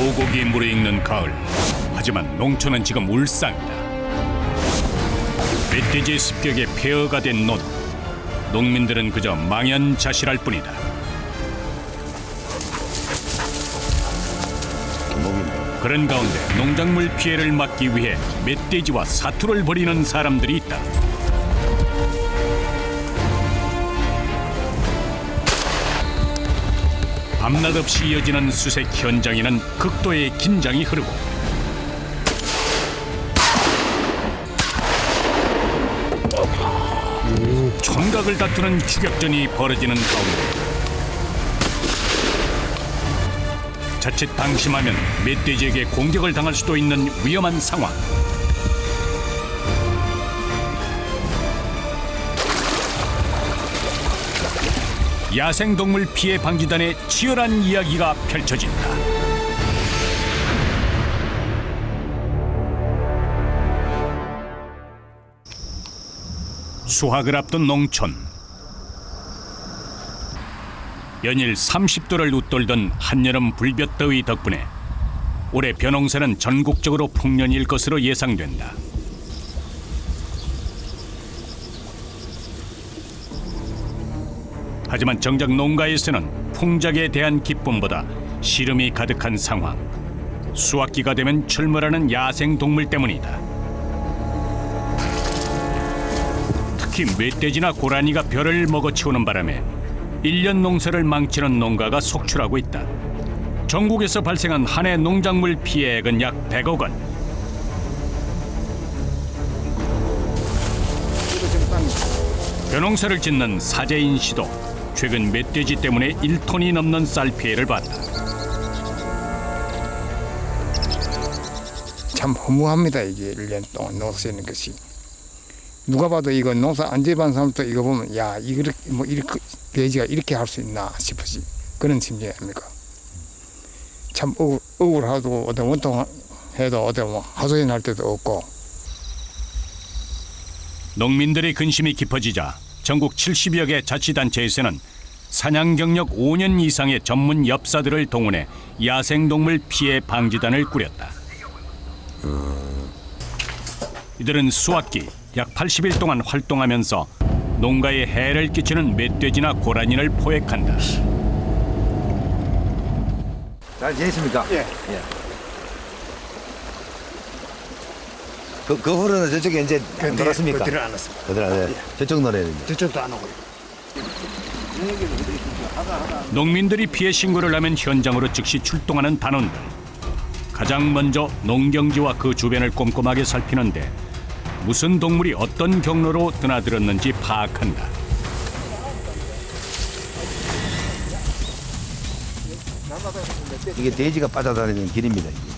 소고기 무르익는 가을. 하지만 농촌은 지금 울상이다. 멧돼지의 습격에 폐허가 된 논. 농민들은 그저 망연자실할 뿐이다. 그런 가운데 농작물 피해를 막기 위해 멧돼지와 사투를 벌이는 사람들이 있다. 밤낮 없이 이어지는 수색 현장에는 극도의 긴장이 흐르고 총각을 다투는 추격전이 벌어지는 가운데 자칫 방심하면 멧돼지에게 공격을 당할 수도 있는 위험한 상황. 야생동물 피해 방지단의 치열한 이야기가 펼쳐진다. 수확을 앞둔 농촌. 연일 30도를 웃돌던 한여름 불볕더위 덕분에 올해 벼농사는 전국적으로 풍년일 것으로 예상된다. 하지만 정작 농가에서는 풍작에 대한 기쁨보다 시름이 가득한 상황. 수확기가 되면 출몰하는 야생동물 때문이다. 특히 멧돼지나 고라니가 벼를 먹어치우는 바람에 1년 농사를 망치는 농가가 속출하고 있다. 전국에서 발생한 한 해 농작물 피해액은 약 100억 원. 벼농사를 짓는 사재인 씨도 최근 멧돼지 때문에 1톤이 넘는 쌀 피해를 봤다. 참 허무합니다. 이게 1년 동안 농사 짓는 것이. 누가 봐도 이거 농사 안 지어본 사람도 이거 보면 야 이렇게 뭐 이렇게 돼지가 이렇게 할 수 있나 싶으시 그런 심정이 아닙니까? 참 억울하고 어떤 원통해도 어떤 뭐 하소연할 때도 없고. 농민들의 근심이 깊어지자 전국 70여 개 자치단체에서는 사냥 경력 5년 이상의 전문 엽사들을 동원해 야생동물 피해 방지단을 꾸렸다. 이들은 수확기 약 80일 동안 활동하면서 농가에 해를 끼치는 멧돼지나 고라니를 포획한다. 잘 지냈습니까? 예. 예. 그 후로는 저쪽에 이제 안 돌았습니까? 그들은 안 왔습니다. 그들 안 해. 저쪽 노래는 이제. 저쪽도 안 오고요. 농민들이 피해 신고를 하면 현장으로 즉시 출동하는 단원들. 가장 먼저 농경지와 그 주변을 꼼꼼하게 살피는데 무슨 동물이 어떤 경로로 드나들었는지 파악한다. 이게 돼지가 빠져다니는 길입니다. 이게.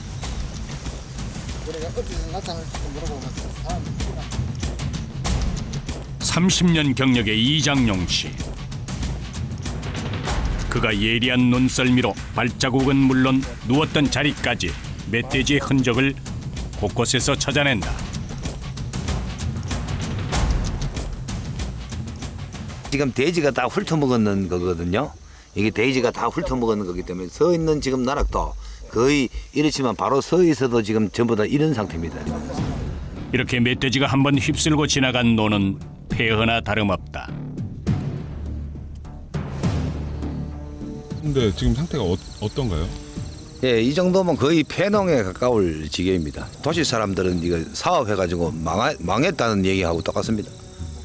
30년 경력의 이장용 씨. 그가 예리한 눈썰미로 발자국은 물론 누웠던 자리까지 멧돼지의 흔적을 곳곳에서 찾아낸다. 지금 돼지가 다 훑어먹었는 거거든요. 이게 돼지가 다 훑어먹었는 거기 때문에 서 있는 지금 나락도 거의 이렇지만 바로 서 있어도 지금 전부 다 이런 상태입니다. 이렇게 멧돼지가 한번 휩쓸고 지나간 논은 폐허나 다름없다. 근데 지금 상태가 어떤가요? 예, 이 정도면 거의 폐농에 가까울 지경입니다. 도시 사람들은 이거 사업해가지고 망했다는 얘기하고 똑같습니다.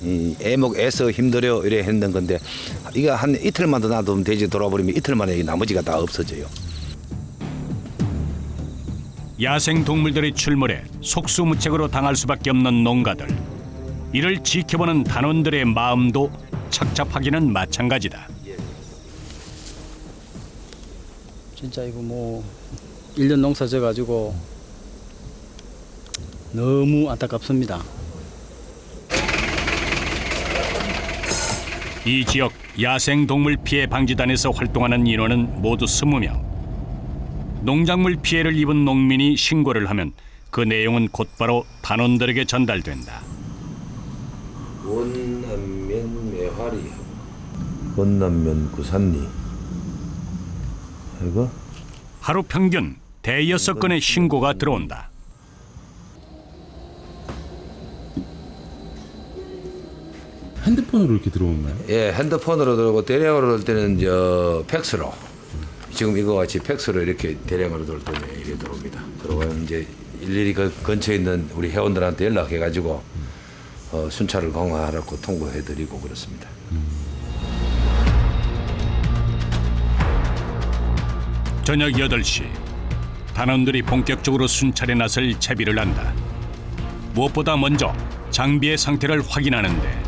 이 애목 애써 힘들어 이래 했는 건데 이거 한 이틀만 더 놔두면 돼지 돌아버리면 이틀 만에 나머지가 다 없어져요. 야생 동물들의 출몰에 속수무책으로 당할 수밖에 없는 농가들. 이를 지켜보는 단원들의 마음도 착잡하기는 마찬가지다. 진짜 이거 뭐 1년 농사 져가지고 너무 안타깝습니다. 이 지역 야생동물 피해 방지단에서 활동하는 인원은 모두 20명. 농작물 피해를 입은 농민이 신고를 하면 그 내용은 곧바로 단원들에게 전달된다. 원남면 매화리, 원남면 구산리. 이거 하루 평균 대여섯 건의 신고가 들어온다. 핸드폰으로 이렇게 들어오나요? 예, 핸드폰으로 들어오고 대량으로 들 때는 팩스로 지금 이거 같이 팩스로 이렇게 대량으로 들 때는 이렇게 들어옵니다. 그러고 이제 일일이 그 근처에 있는 우리 회원들한테 연락해가지고 순찰을 강화하라고 통보해드리고 그렇습니다. 저녁 8시 단원들이 본격적으로 순찰에 나설 채비를 한다. 무엇보다 먼저 장비의 상태를 확인하는데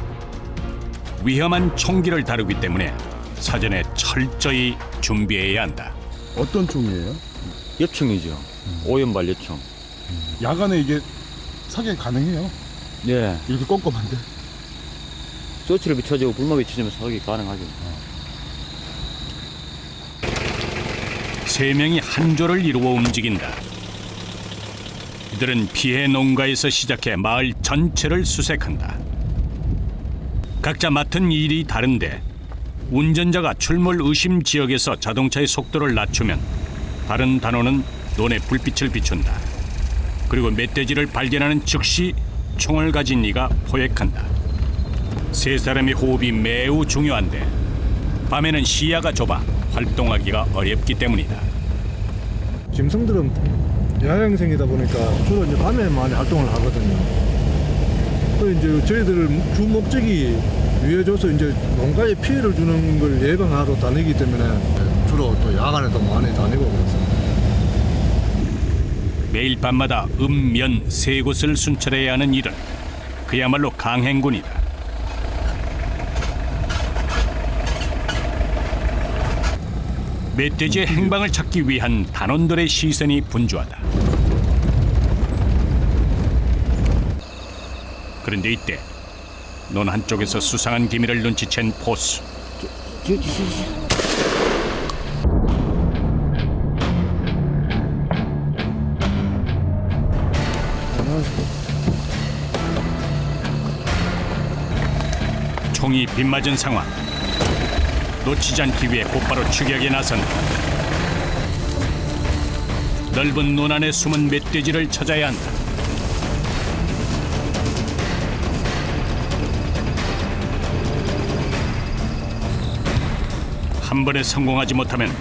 위험한 총기를 다루기 때문에 사전에 철저히 준비해야 한다. 어떤 총이에요? 엽총이죠. 오연발 엽총. 야간에 이게 사격 가능해요? 예. 이렇게 껌껌한데? 조치를 비춰주고 불만 비춰주면 사격이 가능하죠. 3명이 한 조를 이루어 움직인다. 이들은 피해 농가에서 시작해 마을 전체를 수색한다. 각자 맡은 일이 다른데 운전자가 출몰 의심 지역에서 자동차의 속도를 낮추면 다른 단원은 논에 불빛을 비춘다. 그리고 멧돼지를 발견하는 즉시 총을 가진 이가 포획한다. 세 사람의 호흡이 매우 중요한데 밤에는 시야가 좁아 활동하기가 어렵기 때문이다. 짐승들은 야행성이다 보니까 주로 이제 밤에 많이 활동을 하거든요. 또 이제 저희들 주 목적이 위해줘서 이제 농가에 피해를 주는 걸 예방하러 다니기 때문에 주로 또 야간에도 많이 다니고 그렇습니다. 매일 밤마다 면 세 곳을 순찰해야 하는 일은 그야말로 강행군이다. 멧돼지의 행방을 찾기 위한 단원들의 시선이 분주하다. 그런데 이때 논 한쪽에서 수상한 기미를 눈치챈 포수. 총이 빗맞은 상황. 놓치지 않기 위해 곧바로 추격에 나선다. 넓은 논 안에 숨은 멧돼지를 찾아야 한다. 한 번에 성공하지 못하면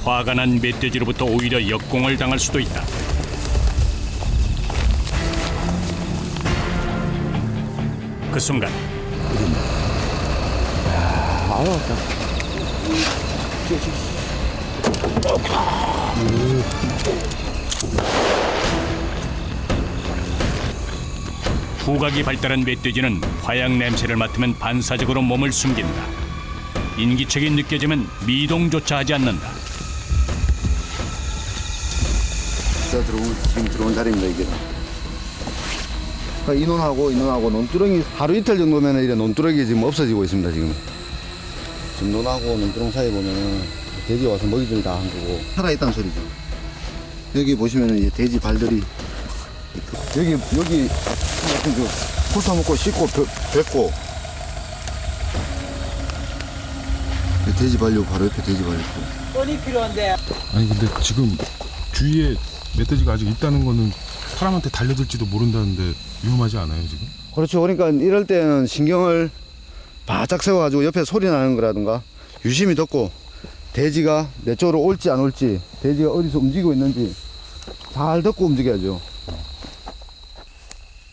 화가 난 멧돼지로부터 오히려 역공을 당할 수도 있다. 그 순간 후각이 발달한 멧돼지는 화약 냄새를 맡으면 반사적으로 몸을 숨긴다. 인기척이 느껴지면 미동조차 하지 않는다. 지금 들어온 자리입니다, 이게. 그러니까 인원하고 논두렁이 하루 이틀 정도면 이래 논두렁이 지금 없어지고 있습니다, 지금. 지금 논하고 논두렁 사이에 보면은 돼지 와서 먹이들이 다 한 거고 살아있다는 소리죠. 여기 보시면은 이제 돼지 발들이 여기 같은 훑어먹고 씻고 뱉고 돼지 발류 바로 옆에 돼지 발류. 돈이 필요한데. 아니 근데 지금 주위에 멧돼지가 아직 있다는 거는 사람한테 달려들지도 모른다는데 위험하지 않아요 지금? 그렇죠. 그러니까 이럴 때는 신경을 바짝 세워가지고 옆에 소리 나는 거라든가 유심히 듣고 돼지가 내 쪽으로 올지 안 올지 돼지가 어디서 움직이고 있는지 잘 듣고 움직여야죠.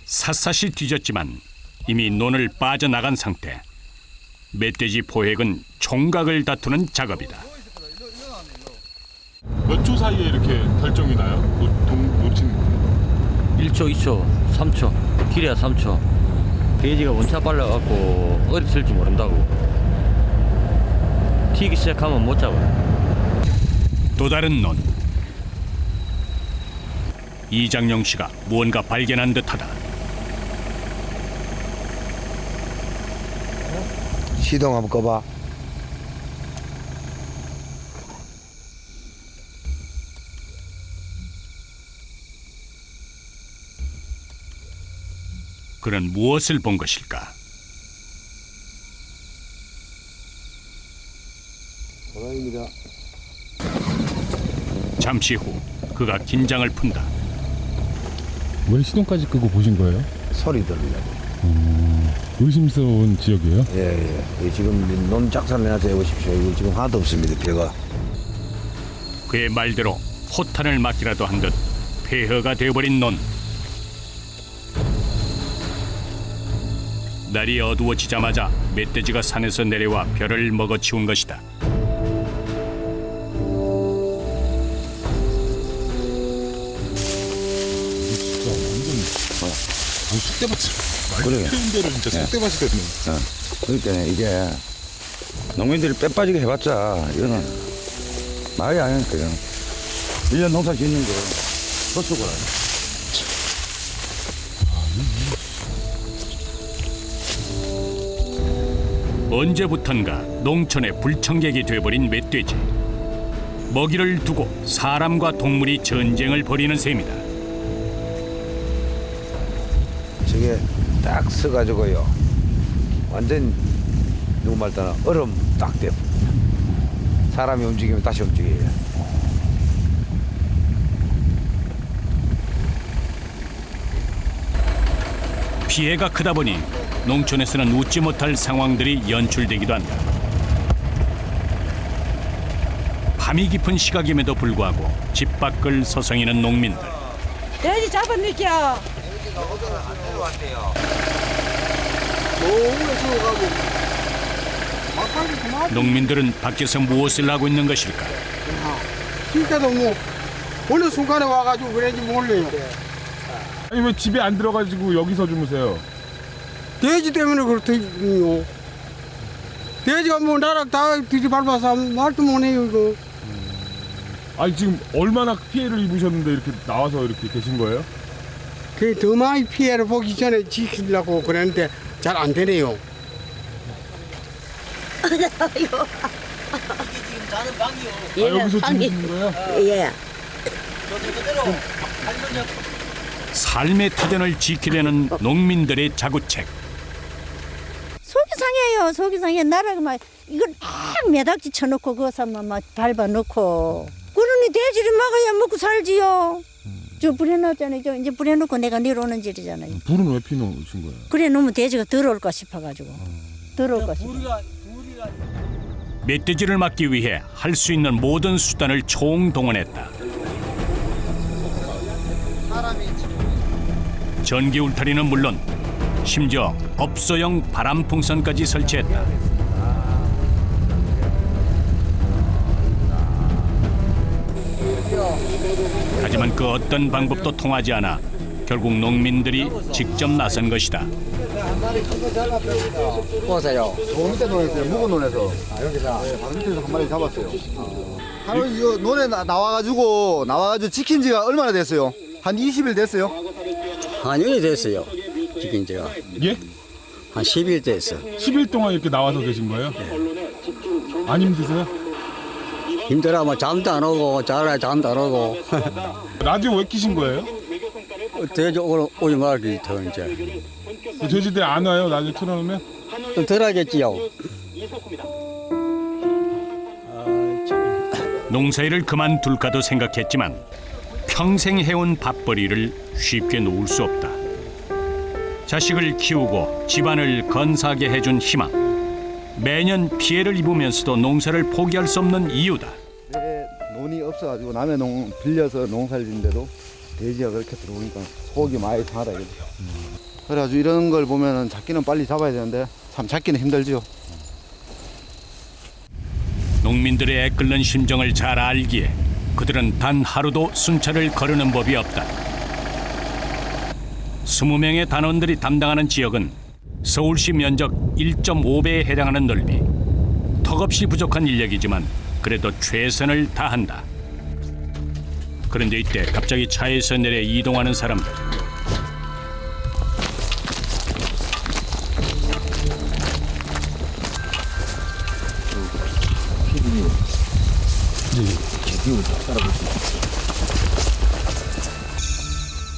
샅샅이 뒤졌지만 이미 논을 빠져나간 상태. 멧돼지 포획은 총각을 다투는 작업이다. 몇 초 사이에 이렇게 결정이 나요? 놓친 1초, 2초, 3초. 길이야 3초. 돼지가 원차 빨라갖고 어디 있을지 모른다고. 튀기 시작하면 못 잡아요. 또 다른 논. 이장용 씨가 무언가 발견한 듯하다. 시동 한번 꺼봐. 그는 무엇을 본 것일까? 고라입니다. 잠시 후 그가 긴장을 푼다. 왜 시동까지 끄고 보신 거예요? 소리 들으려고. 의심스러운 지역이에요? 예. 지금 논 작살 내놔서 해보십시오. 이거 지금 하나도 없습니다. 벼가. 그의 말대로 호탄을 맞기라도 한 듯 폐허가 되어버린 논. 날이 어두워지자마자 멧돼지가 산에서 내려와 벼를 먹어치운 것이다. 쑥대밭이 그래요. 표현대로 진짜 쑥대밭이 됐네. 그러니까 이게 농민들이 빼 빠지게 해봤자 이거는 말이 아니니까요. 1년 농사 짓는 거 헛수고라. 언제부턴가 농촌의 불청객이 돼버린 멧돼지. 먹이를 두고 사람과 동물이 전쟁을 벌이는 셈이다. 저게 딱 서가지고요. 완전 누구 말 따나 얼음 딱 돼. 사람이 움직이면 다시 움직여요. 피해가 크다 보니 농촌에서는 웃지 못할 상황들이 연출되기도 한다. 밤이 깊은 시각임에도 불구하고 집 밖을 서성이는 농민들. 돼지 잡아낼게요. 농민들은 밖에서 무엇을 하고 있는 것일까? 진짜도 뭐 어느 순간에 와가지고 그런지 몰라요. 아니 왜 집에 안 들어가지고 여기서 주무세요? 돼지 때문에 그렇더니요. 돼지가 뭐 나랑 다 뒤집어봐서 말도 못해요 이거. 아니 지금 얼마나 피해를 입으셨는데 이렇게 나와서 이렇게 계신 거예요? 그 더 많이 피해를 보기 전에 지키려고 그랬는데 잘 안 되네요. 아, 여기서 주무시는 거예요? 예. 삶의 터전을 지키려는 농민들의 자구책. 속이 상해요. 속이 상해. 나라가 막 이걸 막 매닥지 쳐놓고 거기서 막 밟아놓고. 그러니 돼지를 막아야 먹고 살지요. 저 불 해놨잖아요. 저 이제 불 해놓고 내가 내려오는 질이잖아요. 불은 왜 피우신 거예요? 그래 놓으면 돼지가 들어올까 싶어가지고. 들어올까 싶어. 멧돼지를 막기 위해 할 수 있는 모든 수단을 총동원했다. 전기 울타리는 물론 심지어 업소용 바람풍선까지 설치했다. 하지만 그 어떤 방법도 통하지 않아 결국 농민들이 직접 나선 것이다. 보세요. 저 밑에 논에서요. 묵은 논에서. 여기서. 네, 바로 밑에서 한 마리 잡았어요. 바로 이 논에 나와가지고 지킨 지가 얼마나 됐어요? 한 20일 됐어요? 한 2일 됐어요. 지금 제가 예? 한 10일 됐어. 10일 동안 이렇게 나와서 계신 거예요? 안 힘드세요? 힘들어 뭐 잠도 안 오고 자라 잠도 안 오고. 라디오 왜 끼신 거예요? 돼지 오지 말기 더 이제 그 돼지들 안 와요? 라디오 틀어놓으면? 좀 덜하겠지요. 농사일을 그만둘까도 생각했지만 평생 해온 밥벌이를 쉽게 놓을 수 없다. 자식을 키우고 집안을 건사하게 해준 희망. 매년 피해를 입으면서도 농사를 포기할 수 없는 이유다. 논이 없어가지고 남의 농 빌려서 농사를 짓는데도 돼지가 그렇게 들어오니까 속이 많이 상하다 이거죠. 그래가지고 이런 걸 보면은 잡기는 빨리 잡아야 되는데 참 잡기는 힘들죠. 농민들의 애끓는 심정을 잘 알기에 그들은 단 하루도 순찰을 거르는 법이 없다. 20명의 단원들이 담당하는 지역은 서울시 면적 1.5배에 해당하는 넓이. 턱없이 부족한 인력이지만 그래도 최선을 다한다. 그런데 이때 갑자기 차에서 내려 이동하는 사람들.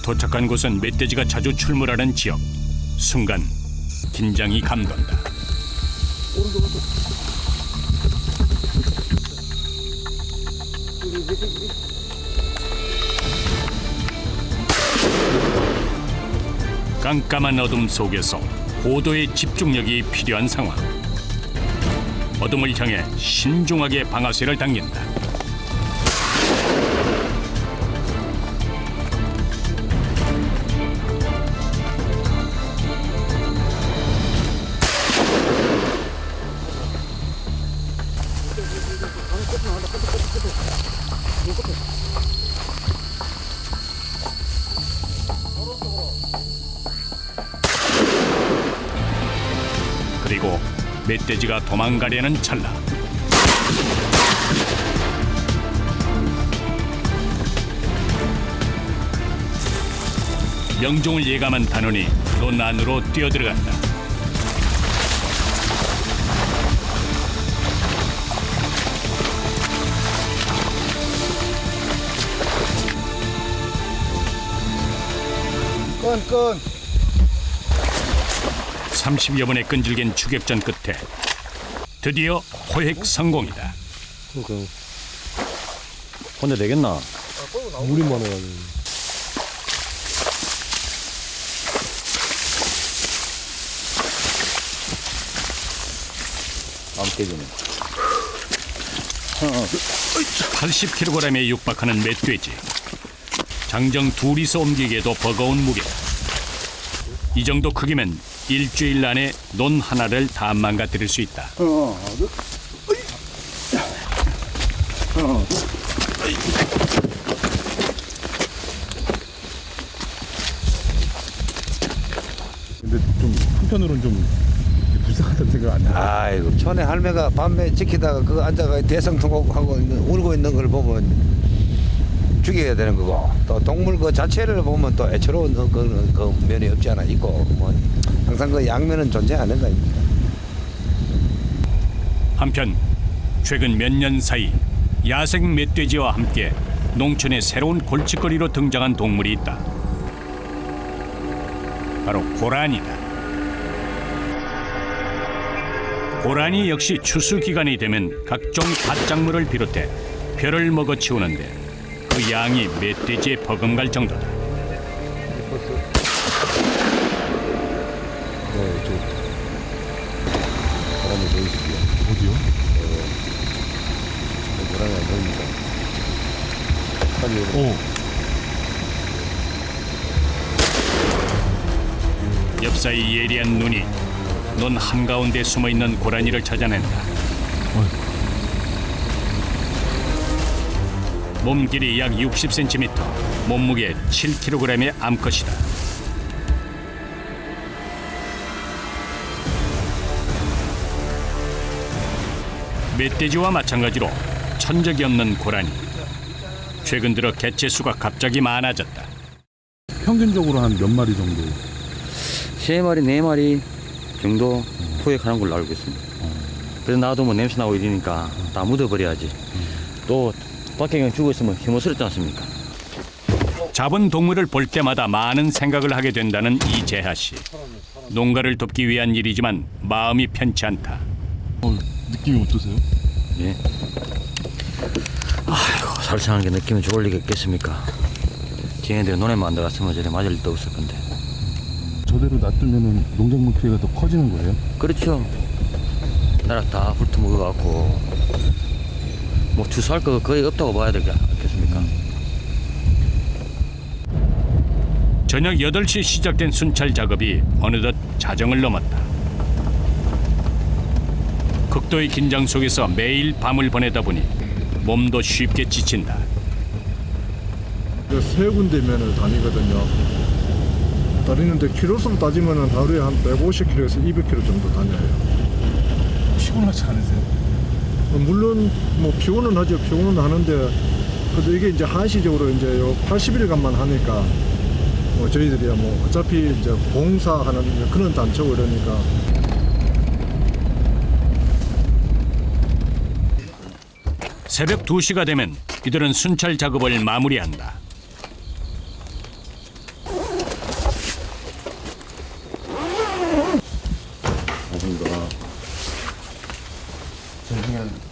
도착한 곳은 멧돼지가 자주 출몰하는 지역. 순간 긴장이 감돈다. 깜깜한 어둠 속에서 고도의 집중력이 필요한 상황. 어둠을 향해 신중하게 방아쇠를 당긴다. 그리고 멧돼지가 도망가려는 찰나 명중을 예감한 단원이 논 안으로 뛰어들어간다. 끈. 30여 번의 끈질긴 추격전 끝에 드디어 포획 성공이다. 혼자 되겠나? 물이 많아가지고. 안 깨지네. 80kg에 육박하는 멧돼지. 장정 둘이서 옮기기에도 버거운 무게다. 이 정도 크기면 일주일 안에 논 하나를 다 망가뜨릴 수 있다. 근데 좀 한편으로는 좀 불쌍하다는 생각 안 해요? 아이고 촌에 할매가 밤에 지키다가 그거 앉아가 대성통곡하고 울고 있는 걸 보면 죽여야 되는 거고, 또 동물 그 자체를 보면 또 애처로운 그 면이 없지 않아 있고, 뭐 항상 그 양면은 존재하는 거입니다. 한편 최근 몇 년 사이 야생 멧돼지와 함께 농촌의 새로운 골칫거리로 등장한 동물이 있다. 바로 고라니다. 고라니 역시 추수 기간이 되면 각종 밭작물을 비롯해 벼를 먹어치우는데 그 양이 멧돼지에 버금갈 정도다. 고라니 보이시죠? 어디요? 고라니 안 보입니다. 엽사의 예리한 눈이 논 한가운데 숨어있는 고라니를 찾아낸다. 몸 길이 약 60cm, 몸무게 7kg의 암컷이다. 멧돼지와 마찬가지로 천적이 없는 고라니. 최근 들어 개체 수가 갑자기 많아졌다. 평균적으로 한 몇 마리 정도? 3마리, 4마리 정도 포획하는 걸로 알고 있습니다. 그래서 놔두면 냄새 나고 이러니까 다 묻어버려야지. 또 밖에 그냥 죽어 있으면 혐오스럽지 않습니까? 잡은 동물을 볼 때마다 많은 생각을 하게 된다는 이재하 씨. 농가를 돕기 위한 일이지만 마음이 편치 않다. 느낌이 어떠세요? 예. 아이고, 살상하게 느끼면 좋을 리가 있겠습니까? 쟤네들 논에만 안 들어갔으면 저래 맞을 일도 없을 건데. 저대로 놔두면 농작물 피해가 더 커지는 거예요? 그렇죠. 나락 다 훑어먹어갖고 뭐 주소할 거 거의 없다고 봐야 되지 않겠습니까? 저녁 8시 시작된 순찰 작업이 어느덧 자정을 넘었다. 극도의 긴장 속에서 매일 밤을 보내다 보니 몸도 쉽게 지친다. 세 군데 면을 다니거든요. 다니는데 키로수로 따지면 하루에 한 150km에서 200km 정도 다녀요. 피곤하지 않으세요? 물론 뭐 피곤은 하죠. 피곤은 하는데 그래도 이게 이제 한시적으로 이제 요 80일간만 하니까 뭐 저희들이 뭐 어차피 이제 봉사하는 그런 단체고 이러니까. 새벽 2시가 되면 이들은 순찰 작업을 마무리한다.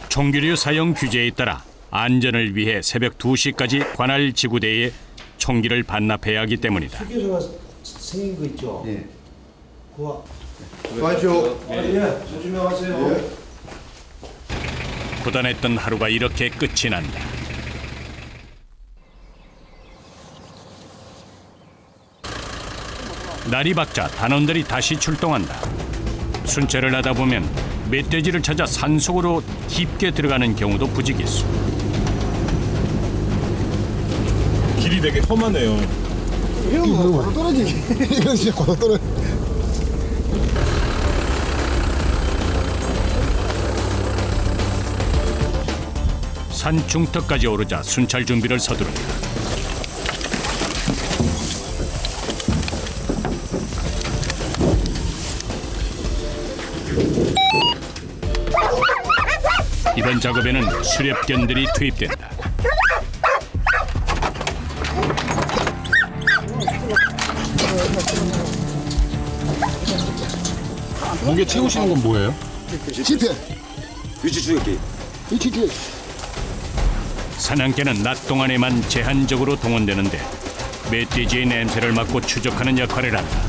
총기류 사용 규제에 따라 안전을 위해 새벽 2시까지 관할 지구대에 총기를 반납해야 하기 때문이다. 생긴 거 있죠? 예. 그거 수고하십시오. 예, 조심히 가세요. 예. 고단했던 하루가 이렇게 끝이 난다. 날이 밝자 단원들이 다시 출동한다. 순찰을 하다 보면 멧돼지를 찾아 산속으로 깊게 들어가는 경우도 부지기수. 길이 되게 험하네요. 이거 고도 떨어지기. 이건 진짜 고도 떨어지. 산 중턱까지 오르자 순찰 준비를 서두른다. 이번 작업에는 수렵견들이 투입된다. 목에 채우시는 건 뭐예요? 지폐. 위치 추격기. 위치기. 사냥개는 낮 동안에만 제한적으로 동원되는데 멧돼지의 냄새를 맡고 추적하는 역할을 한다.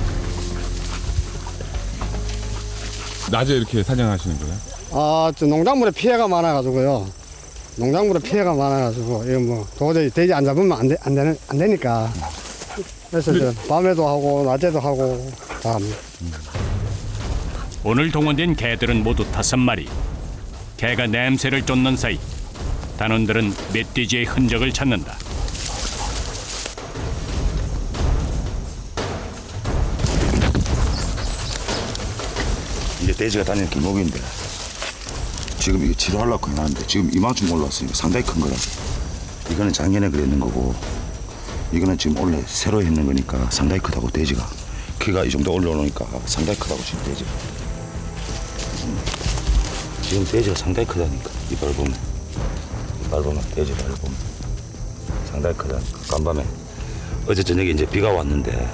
낮에 이렇게 사냥하시는 거예요? 아, 저 농작물에 피해가 많아가지고요. 농작물에 피해가 많아가지고 이거 뭐 도저히 돼지 안 잡으면 안 되니까. 그래서 이제 밤에도 하고 낮에도 하고 다 합니다. 오늘 동원된 개들은 모두 5마리. 개가 냄새를 쫓는 사이 단원들은 멧돼지의 흔적을 찾는다. 이게 돼지가 다니는 길목인데 지금 이게 치료하려고 해놨는데 지금 이만큼 올라왔으니까 상당히 큰 거라. 이거는 작년에 그랬는 거고 이거는 지금 원래 새로 했는 거니까 상당히 크다고. 돼지가 키가 이 정도 올라오니까 상당히 크다고 지금 돼지가. 지금 돼지가 상당히 크다니까. 이발 보면 돼지 발 보면 상당히 크다니까. 간밤에 어제 저녁에 이제 비가 왔는데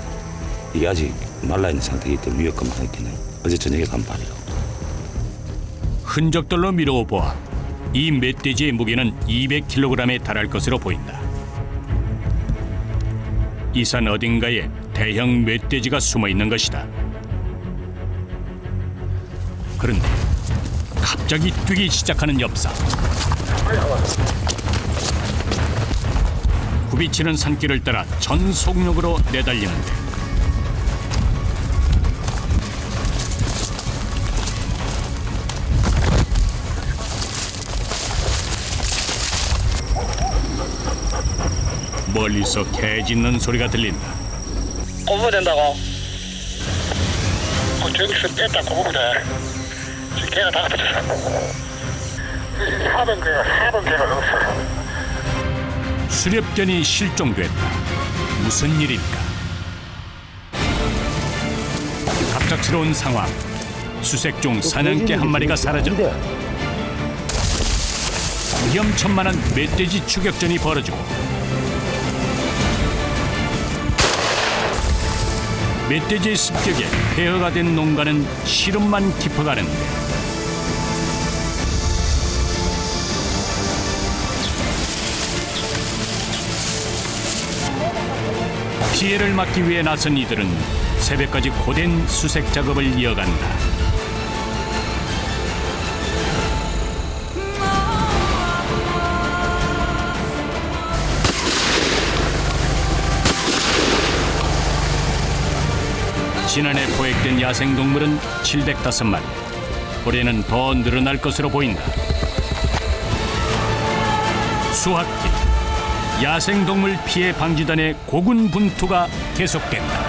이게 아직 말라있는 상태이기 때문에 위협감 많이 있긴 해요. 어제 저녁에 간발이라고. 흔적들로 미뤄보아 이 멧돼지의 무게는 200kg에 달할 것으로 보인다. 이 산 어딘가에 대형 멧돼지가 숨어 있는 것이다. 그런데 갑자기 뛰기 시작하는 엽사. 굽이치는 산길을 따라 전 속력으로 내달리는데 멀리서 개 짖는 소리가 들린다. 고무된다고? 저기서 뺐다 고무돼. 지금 개가 다 붙었어. 하던 개가 없어. 수렵견이 실종됐다. 무슨 일일까? 갑작스러운 상황. 수색 중 사냥개 한 마리가 사라졌다. 위험천만한 멧돼지 추격전이 벌어지고 멧돼지의 습격에 폐허가 된 농가는 시름만 깊어가는데 피해를 막기 위해 나선 이들은 새벽까지 고된 수색 작업을 이어간다. 지난해 포획된 야생동물은 705마리. 올해는 더 늘어날 것으로 보인다. 수학기 야생동물 피해 방지단의 고군분투가 계속된다.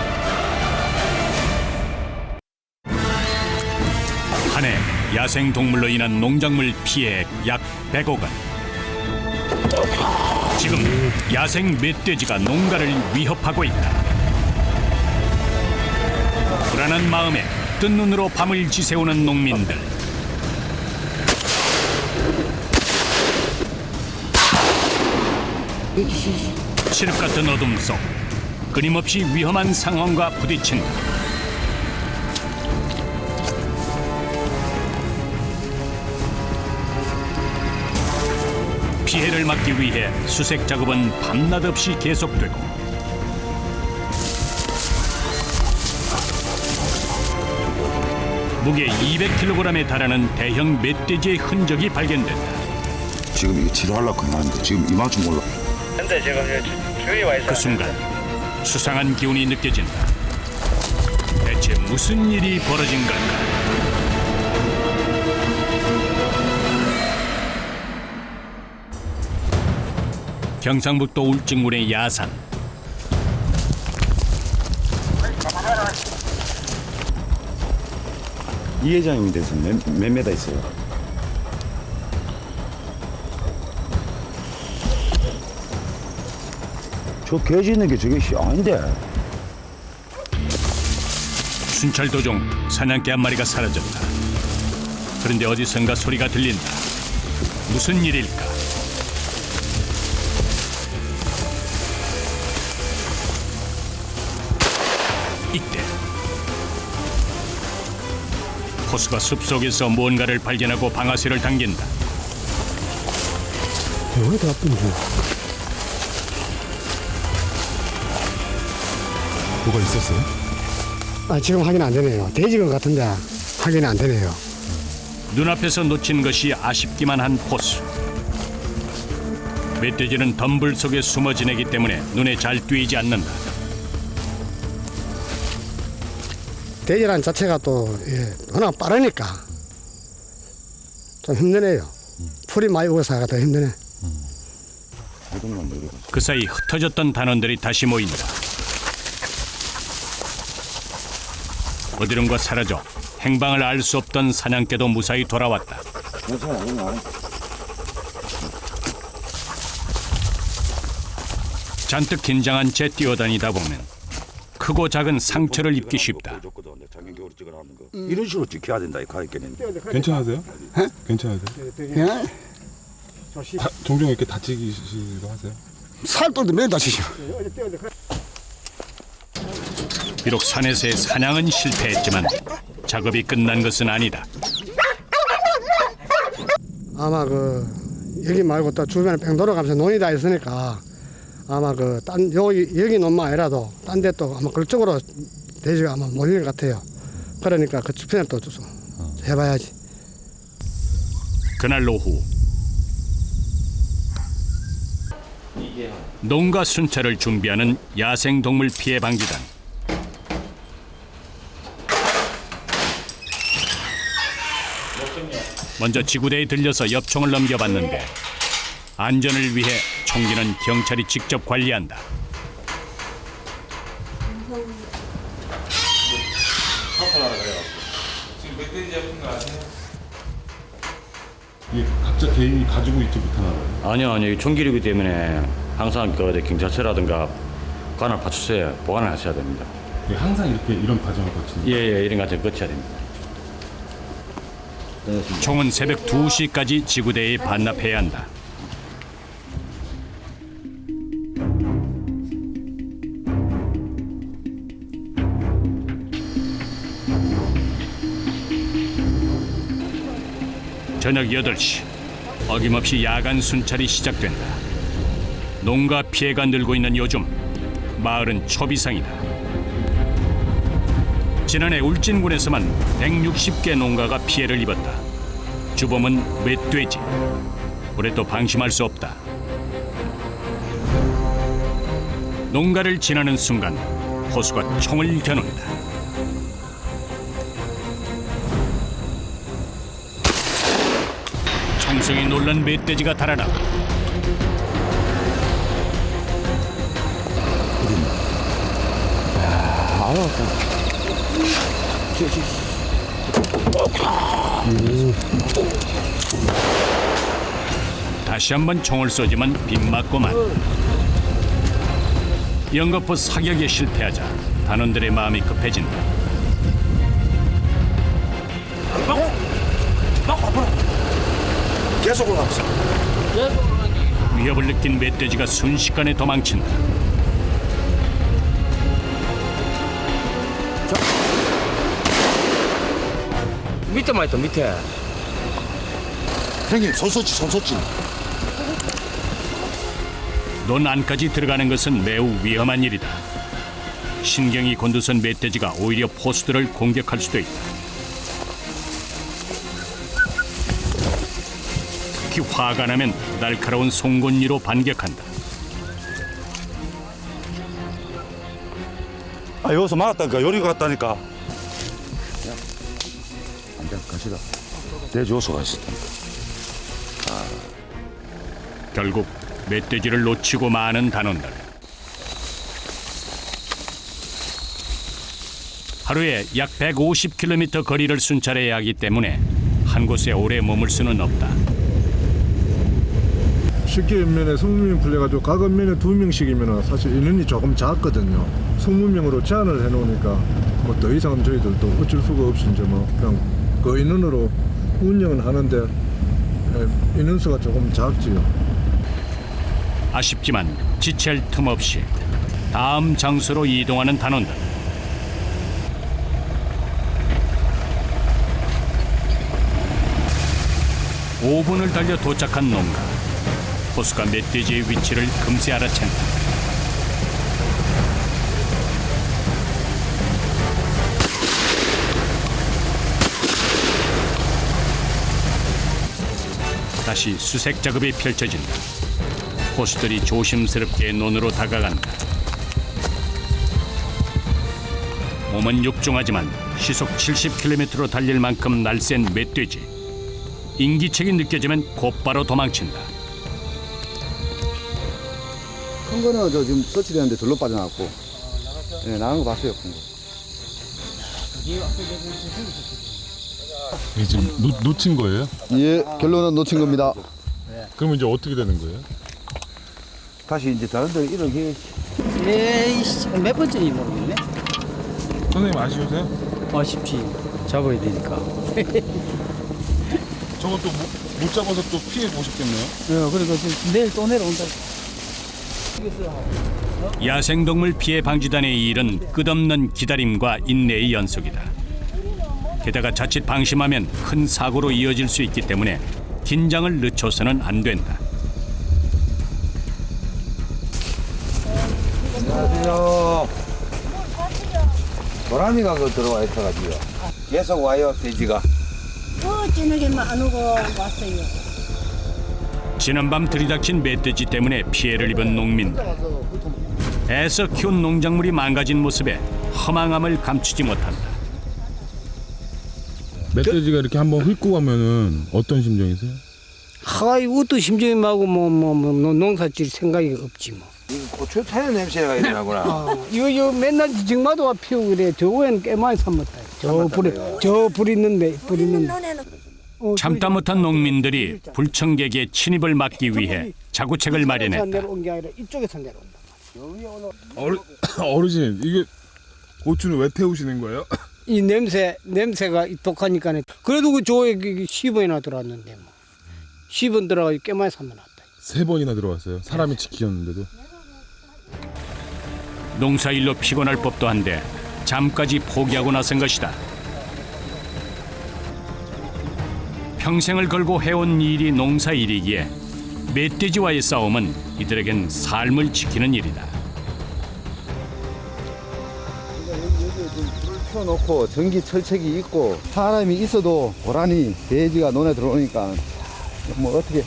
한 해 야생동물로 인한 농작물 피해액 약 100억 원. 지금 야생 멧돼지가 농가를 위협하고 있다. 불안한 마음에 뜬 눈으로 밤을 지새우는 농민들. 칠흑 같은 어둠 속 끊임없이 위험한 상황과 부딪힌다. 피해를 막기 위해 수색 작업은 밤낮 없이 계속되고 무게 200kg에 달하는 대형 멧돼지의 흔적이 발견된다. 지금 이게 치료하려고 하는데 지금 이만큼 올라. 근데 지금 주위 와 있어. 그 순간 수상한 기운이 느껴진다. 대체 무슨 일이 벌어진 걸까? 경상북도 울진군의 야산. 이 회장님이 돼서 몇 메다 있어요? 저 개지 있는 게 저게 아닌데. 순찰 도중 사냥개 한 마리가 사라졌다. 그런데 어디선가 소리가 들린다. 무슨 일일까? 이때 호수가 숲속에서 뭔가를 발견하고 방아쇠를 당긴다. 왜 다 아픈지. 뭐가 있었어요? 아, 지금 확인 안 되네요. 돼지 것 같은데 확인이 안 되네요. 눈앞에서 놓친 것이 아쉽기만 한 포수. 멧돼지는 덤불 속에 숨어 지내기 때문에 눈에 잘 띄지 않는다. 돼지란 자체가 또 워낙 빠르니까 좀 힘드네요. 풀이 많이 우거사가 더 힘드네. 그 사이 흩어졌던 단원들이 다시 모인다. 어디론가 사라져 행방을 알 수 없던 사냥개도 무사히 돌아왔다. 잔뜩 긴장한 채 뛰어다니다 보면 크고 작은 상처를 입기 쉽다. 이런 식으로 지켜야 된다 이 가입견은. 괜찮으세요? 괜찮으세요? 종종 이렇게 다치기도 하세요? 살돌도 매일 다치죠. 비록 산에서의 사냥은 실패했지만 작업이 끝난 것은 아니다. 아마 여기 말고 또 주변에 뺑 돌아가면서 논이 다 있으니까 아마 여기 논만 아니라도 딴 데 또 아마 그쪽으로 돼지가 아마 몰릴 것 같아요. 그러니까 그 주변에 또 좀 해봐야지. 그날 오후 농가 순찰을 준비하는 야생동물 피해 방지단. 먼저 지구대에 들려서 엽총을 넘겨봤는데 안전을 위해 총기는 경찰이 직접 관리한다. 이게 각자 개인이 가지고 있지 못하나 봐요? 아니요. 총기류기 때문에 항상 경찰서라든가 관할 파출소에 보관을 하셔야 됩니다. 항상 이런 과정을 거치는 거예요? 예, 이런 과정을 거쳐야 됩니다. 총은 새벽 2시까지 지구대에 반납해야 한다. 저녁 8시 어김없이 야간 순찰이 시작된다. 농가 피해가 늘고 있는 요즘 마을은 초비상이다. 지난해 울진군에서만 160개 농가가 피해를 입었다. 주범은 멧돼지. 올해 또 방심할 수 없다. 농가를 지나는 순간 호수가 총을 겨눈다. 총성에 놀란 멧돼지가 달아나 다시 한번 총을 쏘지만 빗맞고만. 연거푸 사격에 실패하자 단원들의 마음이 급해진다. 계속 올라왔어. 위협을 느낀 멧돼지가 순식간에 도망친다. 밑에만 있다 밑에. 형님 손 쏘지. 논 안까지 들어가는 것은 매우 위험한 일이다. 신경이 곤두선 멧돼지가 오히려 포수들을 공격할 수도 있다. 특히 화가 나면 날카로운 송곳니로 반격한다. 아 여기서 막았다니까 요리 갔다니까. 안돼 가시다. 돼지 요소가 있었다. 결국 멧돼지를 놓치고 마는 단원들. 하루에 약 150km 거리를 순찰해야 하기 때문에 한 곳에 오래 머물 수는 없다. 쉽게 면에 20명 풀려가지고 각 면에 2명씩이면 사실 인원이 조금 작거든요. 20명으로 제한을 해놓으니까 뭐 더 이상은 저희들도 어쩔 수가 없이 이제 뭐 그냥 그 인원으로 운영은 하는데 인원수가 조금 작지요. 아쉽지만 지체할 틈 없이 다음 장소로 이동하는 단원들. (5분을) 달려 도착한 농가. 포수가 멧돼지의 위치를 금세 알아챈다. 다시 수색 작업이 펼쳐진다. 포수들이 조심스럽게 논으로 다가간다. 몸은 육중하지만 시속 70km로 달릴 만큼 날쌘 멧돼지. 인기척이 느껴지면 곧바로 도망친다. 큰 거는 저 지금 설치되는데 절로 빠져나갔고, 네, 나간 거 봤어요, 큰 거. 이게 지금 놓친 거예요? 예, 결론은 놓친 겁니다. 그러면 이제 어떻게 되는 거예요? 다시 이제 다른 데 이렇게. 에이씨, 몇 번째인지 모르겠네. 선생님 아쉬우세요? 아쉽지. 잡아야 되니까. 저것도 못 잡아서 또 피해 보셨겠네요? 그리고 내일 또 내려온다. 야생동물 피해 방지단의 일은 끝없는 기다림과 인내의 연속이다. 게다가 자칫 방심하면 큰 사고로 이어질 수 있기 때문에 긴장을 늦춰서는 안 된다. 안녕하세요. 고라니가 그 들어와 있어가지고요. 계속 와요, 돼지가. 저녁에만 안 오고 왔어요. 지난밤 들이닥친 멧돼지 때문에 피해를 입은 농민들. 애써 키운 농작물이 망가진 모습에 허망함을 감추지 못한다. 멧돼지가 이렇게 한번 훑고 가면은 어떤 심정이세요? 하이 어떤 심정이 마고 농사질 생각이 없지 뭐. 이거 고추 타는 냄새가 일어나구나. 이거 맨날 지금마다 피우고 그래. 저거에는 꽤 많이 삼았다. 저 불 있는데. 참다 못한 농민들이 불청객의 침입을 막기 위해 자구책을 마련했다. 내려온 게 아니라 이쪽에서 내려온다. 어르신 이게 고추는 왜 태우시는 거예요? 이 냄새가 독하니까. 그래도 그 조에 10원이나 들어왔는데 뭐. 10원 들어가서 꽤 많이 삼아놨다. 3번이나 들어왔어요. 사람이 지키셨는데도. 농사일로 피곤할 법도 한데 잠까지 포기하고 나선 것이다. 평생을 걸고 해온 일이 농사일이기에 멧돼지와의 싸움은 이들에겐 삶을 지키는 일이다. 불을 켜놓고 전기 철책이 있고 사람이 있어도 고라니, 돼지가 논에 들어오니까 뭐 어떻게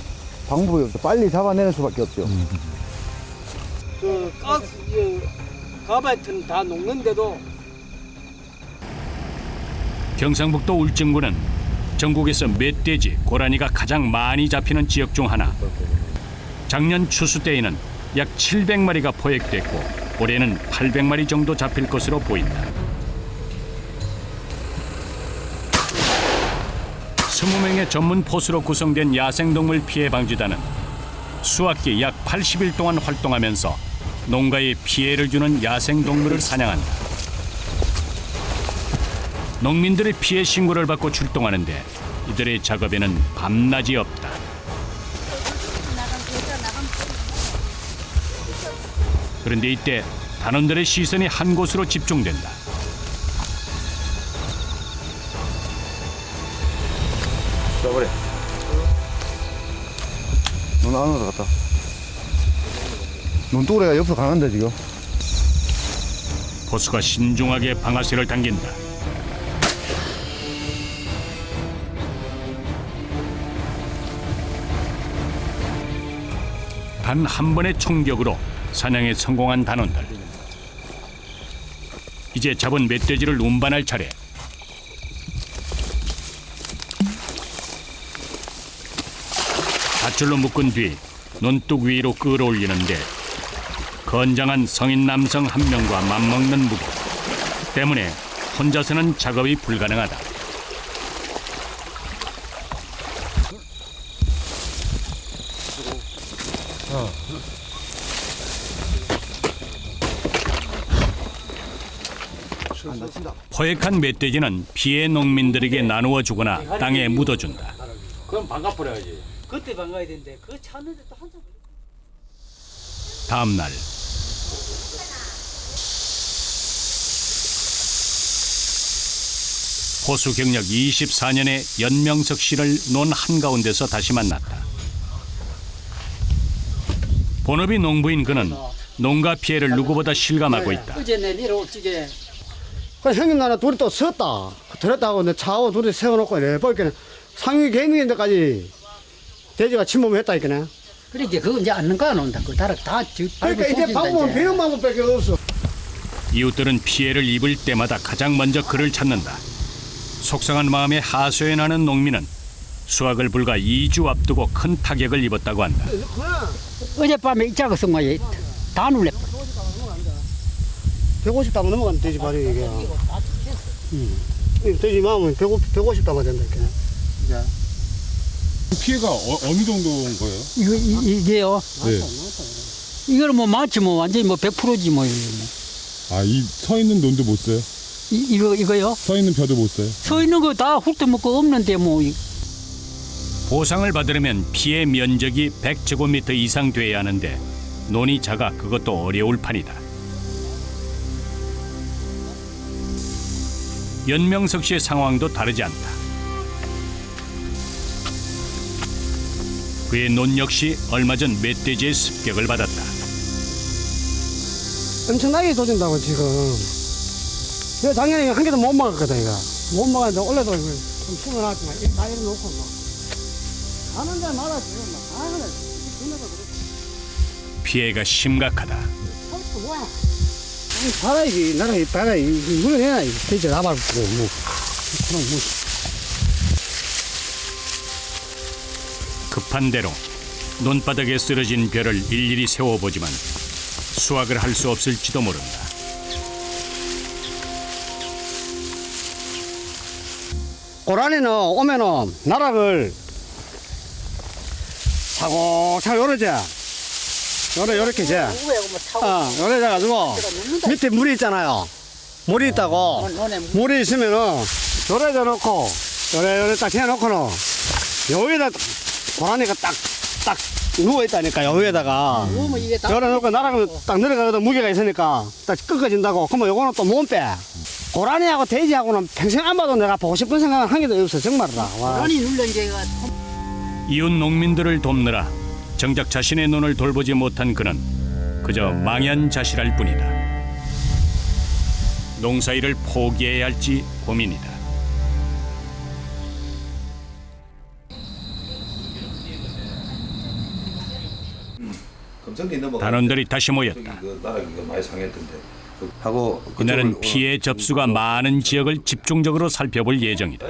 방법이 없어. 빨리 잡아내는 수밖에 없죠. 그 가스 가발은 다 녹는데도. 경상북도 울진군은 전국에서 멧돼지, 고라니가 가장 많이 잡히는 지역 중 하나. 작년 추수 때에는 약 700마리가 포획됐고 올해는 800마리 정도 잡힐 것으로 보인다. 20명의 전문 포수로 구성된 야생동물 피해 방지단은 수학기 약 80일 동안 활동하면서 농가에 피해를 주는 야생동물을 사냥한다. 농민들의 피해 신고를 받고 출동하는데 이들의 작업에는 밤낮이 없다. 그런데 이때 단원들의 시선이 한 곳으로 집중된다. 써버려. 논 안으로 갔다. 논두레가 옆으로 가는데 지금. 포수가 신중하게 방아쇠를 당긴다. 단 한 번의 총격으로 사냥에 성공한 단원들. 이제 잡은 멧돼지를 운반할 차례. 밧줄로 묶은 뒤 논둑 위로 끌어올리는데 건장한 성인 남성 한 명과 맞먹는 무게 때문에 혼자서는 작업이 불가능하다. 포획한 멧돼지는 피해 농민들에게 나누어 주거나 땅에 묻어준다. 그럼 반갑버려야지. 그때 반가야 되는데 그거 찾는데 또 한참. 다음 날 호수 경력 24년의 연명석 씨를 논 한가운데서 다시 만났다. 본업이 농부인 그는 농가 피해를 누구보다 실감하고 있다. 어제 내 내려올 찌개. 그 형님 나는 둘이 또 섰다. 들었다고 내 차하고 둘이 세워놓고 이래 보니까 상위 개미인데까지 돼지가 침범했다 이거네. 그래 이제 그거 이제 앉는 거안 온다. 그 다 그러니까 이제 방법은 비는 방법밖에 없어. 이웃들은 피해를 입을 때마다 가장 먼저 그를 찾는다. 속상한 마음에 하소연하는 농민은 수확을 불과 2주 앞두고 큰 타격을 입었다고 한다. 어젯밤에 이 작은 성화에 다 눌려. 150담 넘어가는 돼지 발이 이게. 돼지 마음은 150담 된다 이렇게. 이제. 피해가 어느 정도인 거예요? 이게요. 네. 이거는 뭐 맞지 뭐 완전히 뭐 100%지 뭐. 아, 이 서 있는 논도 못 써요? 이거요? 서 있는 벼도 못 써요? 서 있는 거 다 훑어 먹고 없는데 뭐. 보상을 받으려면 피해 면적이 100제곱미터 이상 돼야 하는데 논이 작아 그것도 어려울 판이다. 연명석 씨의 상황도 다르지 않다. 그의 논 역시 얼마 전 멧돼지의 습격을 받았다. 엄청나게 도진다고 지금. 내가 작년에 한 개도 못 먹었거든 이거. 못 먹었는데 원래도 좀 심어놨지만 다 이래놓고 막. 가는 데 말아 지금 막. 아 그래. 피해가 심각하다. 바다이 나라에 바다이 물어내나 돼지 나발고 뭐. 그럼 뭐. 급한 대로 논바닥에 쓰러진 벼를 일일이 세워보지만 수확을 할 수 없을지도 모른다. 고라니는 오면은 나락을 차곡차곡 요러지. 요렇게 제. 요래 가지고 밑에 물이 있잖아요. 물이 있다고. 물이 있으면은 요래 놓고 요래 딱 해놓고는 여기다 고라니가 딱 누워 있다니까 요 위에다가. 요래 놓고 나락을 딱 내려가거든 무게가 있으니까 딱 꺾어진다고. 그러면 요거는 또 못 빼. 고라니하고 돼지하고는 평생 안 봐도 내가 보고 싶은 생각은 한 개도 없어 정말이라. 고라니 눌러 이제. 이웃 농민들을 돕느라 정작 자신의 논을 돌보지 못한 그는 그저 망연자실할 뿐이다. 농사일을 포기해야 할지 고민이다. 단원들이 다시 모였다. 많이 상했던데. 하고 이날은 피해 접수가 많은 지역을 집중적으로 살펴볼 예정이다.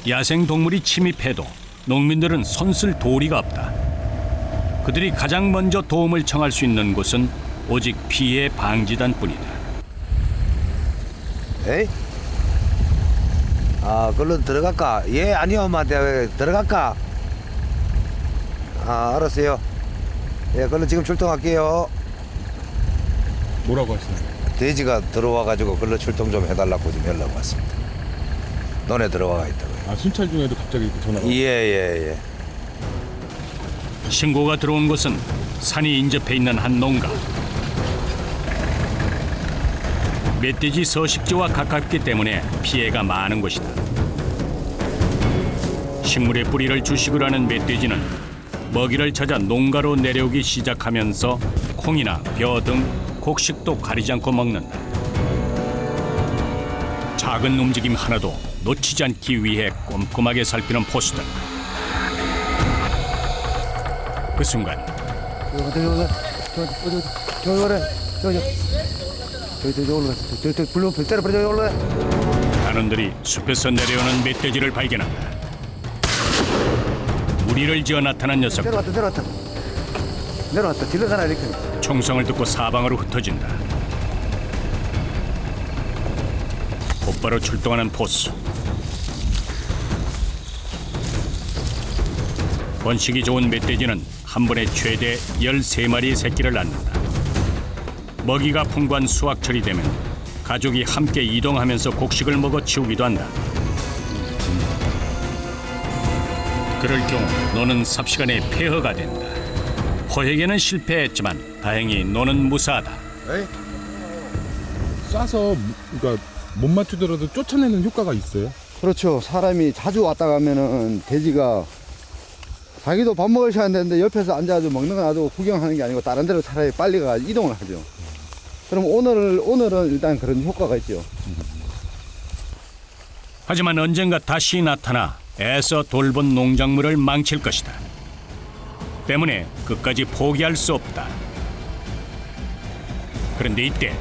야생 동물이 침입해도 농민들은 손쓸 도리가 없다. 그들이 가장 먼저 도움을 청할 수 있는 곳은 오직 피해 방지단뿐이다. 에이? 아, 그걸로 들어갈까? 예, 아니요, 엄마한테 들어갈까? 아, 알았어요. 예, 그걸로 지금 출동할게요. 뭐라고 하시나요? 돼지가 들어와가지고 그걸로 출동 좀 해달라고 좀 연락 왔습니다. 논에 들어와 있다고요. 아, 순찰 중에도 갑자기 전화가? 예. 신고가 들어온 곳은 산이 인접해 있는 한 농가. 멧돼지 서식지와 가깝기 때문에 피해가 많은 곳이다. 식물의 뿌리를 주식으로 하는 멧돼지는 먹이를 찾아 농가로 내려오기 시작하면서 콩이나 벼 등 곡식도 가리지 않고 먹는다. 작은 움직임 하나도 놓치지 않기 위해 꼼꼼하게 살피는 포수들. 그 순간 단원들이 숲에서 내려오는 멧돼지를 발견한다. 무리를 지어 나타난 녀석들. 내려왔다. 딜러 가라 이렇게. 총성을 듣고 사방으로 흩어진다. 곧바로 출동하는 포수. 번식이 좋은 멧돼지는 한 번에 최대 13마리의 새끼를 낳는다. 먹이가 풍부한 수확철이 되면 가족이 함께 이동하면서 곡식을 먹어 치우기도 한다. 그럴 경우 노는 삽시간에 폐허가 된다. 포획에는 실패했지만 다행히 노는 무사하다. 쏴서 그러니까 못 맞추더라도 쫓아내는 효과가 있어요? 그렇죠. 사람이 자주 왔다 가면은 돼지가 자기도 밥 먹을 시간 되는데 옆에서 앉아가지고 먹는 거 놔두고 구경하는 게 아니고 다른 데로 차라리 빨리 가 이동을 하죠. 그럼 오늘은 일단 그런 효과가 있죠. 하지만 언젠가 다시 나타나 애써 돌본 농작물을 망칠 것이다. 때문에 끝까지 포기할 수 없다. 그런데 이때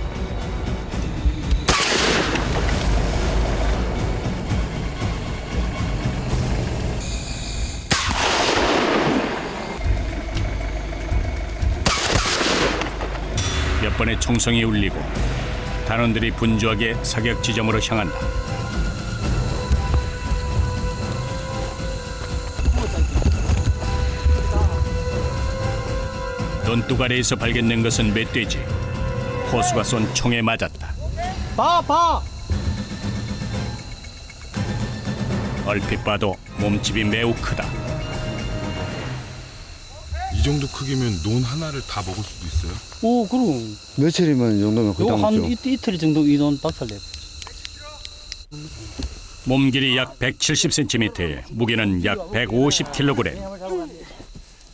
몇 번의 총성이 울리고 단원들이 분주하게 사격 지점으로 향한다. 논두가리에서 발견된 것은 멧돼지. 포수가 쏜 총에 맞았다. 봐! 얼핏 봐도 몸집이 매우 크다. 이 정도 크기면 논 하나를 다 먹을 수도 있어요? 오, 그럼. 며칠이면 이 정도면 거의 다 한 먹죠. 이틀 정도 이동 박살내. 몸 길이 약 170cm에 무게는 약 150kg.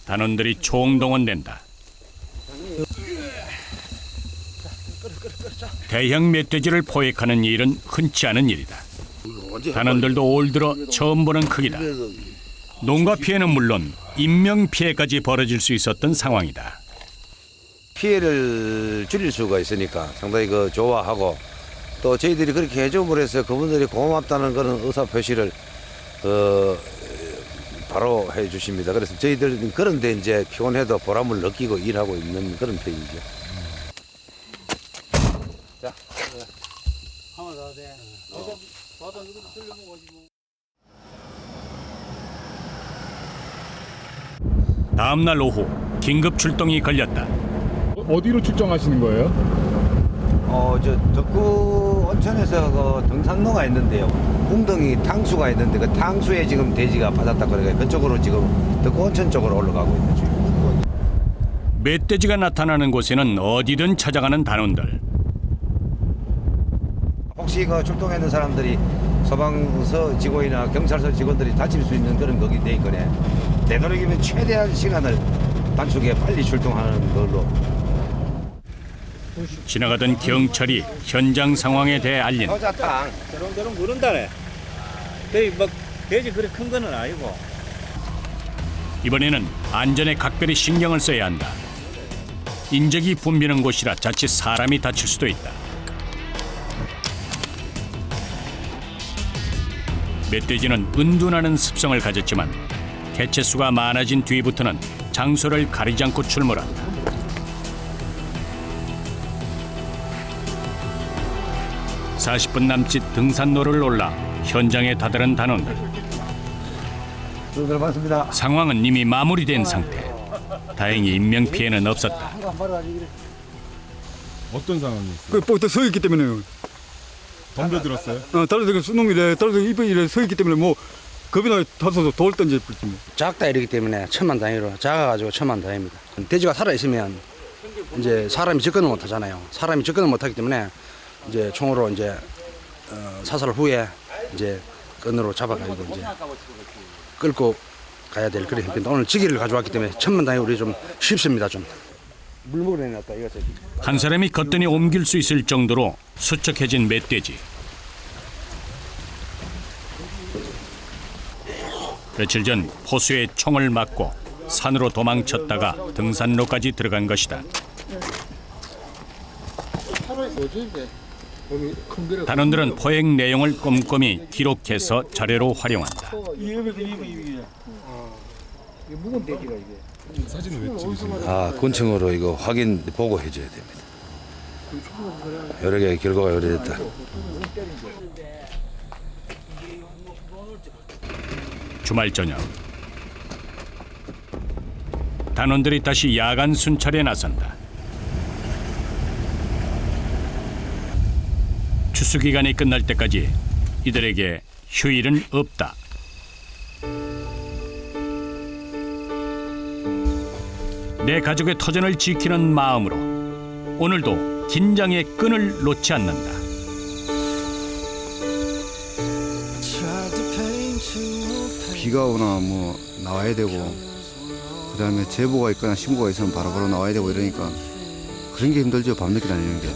단원들이 총동원된다. 대형 멧돼지를 포획하는 일은 흔치 않은 일이다. 단원들도 올 들어 처음 보는 크기다. 농가 피해는 물론 인명 피해까지 벌어질 수 있었던 상황이다. 피해를 줄일 수가 있으니까 상당히 좋아하고 또 저희들이 그렇게 해줌으로 해서 그분들이 고맙다는 그런 의사 표시를 바로 해주십니다. 그래서 저희들 그런데 이제 피곤해도 보람을 느끼고 일하고 있는 그런 편이죠. 자, 하나 더 돼. 바다 이거 들려먹어가지고. 다음 날 오후 긴급 출동이 걸렸다. 어디로 출정하시는 거예요? 저 덕구 온천에서 등산로가 있는데요. 웅덩이 탕수가 있는데 그 탕수에 지금 돼지가 빠졌다 그러니까 그쪽으로 지금 덕구 온천 쪽으로 올라가고 있는 중입니다. 멧돼지가 나타나는 곳에는 어디든 찾아가는 단원들. 혹시 출동했는 사람들이 소방서 직원이나 경찰서 직원들이 다칠 수 있는 그런 거기 돼 있거든요. 되도록이면 최대한 시간을 단축해 빨리 출동하는 걸로. 지나가던 경찰이 현장 상황에 대해 알린다. 효자탕. 저런 모른다네. 저희 돼지 그리 큰 거는 아니고. 이번에는 안전에 각별히 신경을 써야 한다. 인적이 붐비는 곳이라 자칫 사람이 다칠 수도 있다. 멧돼지는 은둔하는 습성을 가졌지만 개체수가 많아진 뒤부터는 장소를 가리지 않고 출몰한다. (40분) 남짓 등산로를 올라 현장에 다다른 단원들. 반갑습니다. 상황은 이미 마무리된 상태. 다행히 인명피해는 없었다. 어떤 상황이었어요? 그 서 있기 때문에요. 덤벼들었어요? 다른 수놈이래, 다른 이번이래 서 있기 때문에 뭐 겁이나 타서 돌 던져버렸지 뭐. 작다 이러기 때문에 천만다행으로 작아가지고 천만다행입니다. 돼지가 살아 있으면 이제 사람이 접근을 못 하잖아요. 사람이 접근을 못 하기 때문에 이제 총으로 이제 사살 후에 이제 끈으로 잡아가지고 이제 끌고 가야 될 그런 형편인데 오늘 지기를 가져왔기 때문에 천만다행으로 좀 쉽습니다. 좀 물먹으러 내놨다 이것을. 한 사람이 거뜬히 옮길 수 있을 정도로 수척해진 멧돼지. 며칠 전 호수에 총을 맞고 산으로 도망쳤다가 등산로까지 들어간 것이다. 단원들은 포획 내용을 꼼꼼히 기록해서 자료로 활용한다. 묵은 돼지가 이게. 사진은 왜 찍으세요? 아, 군청으로 이거 확인 보고 해줘야 됩니다. 여러 개 결과가 요래됐다. 주말 저녁 단원들이 다시 야간 순찰에 나선다. 추수 기간이 끝날 때까지 이들에게 휴일은 없다. 내 가족의 터전을 지키는 마음으로 오늘도 긴장의 끈을 놓지 않는다. 비가 오나 뭐 나와야 되고 그다음에 제보가 있거나 신고가 있으면 바로바로 나와야 되고 이러니까 그런 게 힘들죠. 밤늦게 다니는 게.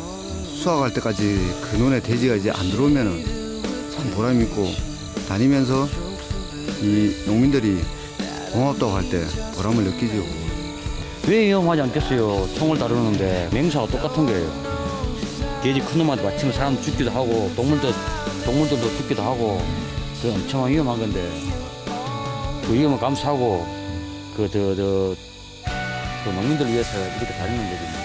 수확할 때까지 그 눈에 돼지가 이제 안 들어오면은 참 보람 있고 다니면서 이 농민들이 고맙다고 할 때 보람을 느끼죠. 왜 위험하지 않겠어요? 총을 다루는데 맹사가 똑같은 거예요. 돼지 큰 놈한테 맞추면 사람 죽기도 하고 동물들도 죽기도 하고 그 엄청 위험한 건데 그 위험을 감수하고 그 농민들 위해서 이렇게 다니는 거거든요.